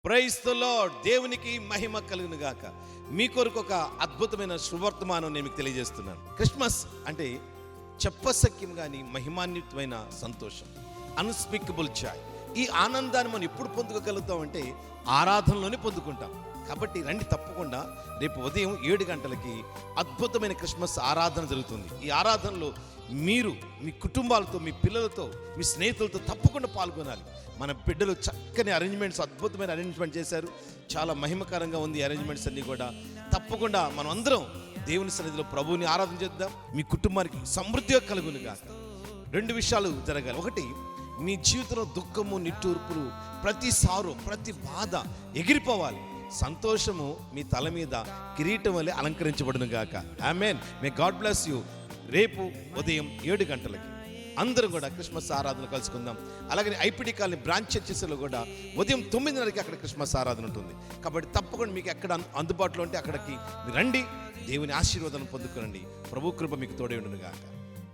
Praise the lord. దేవునికి మహిమ కలుగును గాక. మీ కొరకు ఒక అద్భుతమైన శుభవర్తమానం నేను మీకు తెలియజేస్తున్నాను. క్రిస్మస్ అంటే చెప్పసఖ్యం కానీ మహిమాన్వితమైన సంతోషం, అన్స్పీకబుల్ జాయ్. ఈ ఆనందాన్ని మనం ఎప్పుడు పొందుకోగలుగుతాం అంటే ఆరాధనలోనే పొందుకుంటాం. కాబట్టి రండి, తప్పకుండా రేపు ఉదయం 7 గంటలకి అద్భుతమైన క్రిస్మస్ ఆరాధన జరుగుతుంది. ఈ ఆరాధనలో మీరు మీ కుటుంబాలతో, మీ పిల్లలతో, మీ స్నేహితులతో తప్పకుండా పాల్గొనాలి. మన బిడ్డలు చక్కని అరేంజ్మెంట్స్, అద్భుతమైన అరేంజ్మెంట్ చేశారు. చాలా మహిమకరంగా ఉంది ఈ అరేంజ్మెంట్స్ అన్నీ కూడా. తప్పకుండా మనం అందరం దేవుని సన్నిధిలో ప్రభువుని ఆరాధన చేద్దాం. మీ కుటుంబానికి సమృద్ధిగా కలుగును గాక. 2 విషయాలు జరగాలి. ఒకటి, మీ జీవితంలో దుఃఖము, నిట్టూర్పులు, ప్రతి సారు, ప్రతి బాధ ఎగిరిపోవాలి. సంతోషము మీ తల మీద కిరీటం వలె అలంకరించబడును గాక. Amen. May God bless you. రేపు ఉదయం 7 గంటలకి అందరూ కూడా క్రిస్మస్ ఆరాధన కలుసుకుందాం. అలాగే ఐపిడి కాలనీ బ్రాంచ్ చర్చెస్లో కూడా ఉదయం 9:30కి అక్కడ క్రిస్మస్ ఆరాధన ఉంటుంది. కాబట్టి తప్పకుండా మీకు ఎక్కడ అందుబాటులో ఉంటే అక్కడికి రండి, దేవుని ఆశీర్వాదాన్ని పొందుకోనండి. ప్రభు కృప మీకు తోడే ఉండును గాక.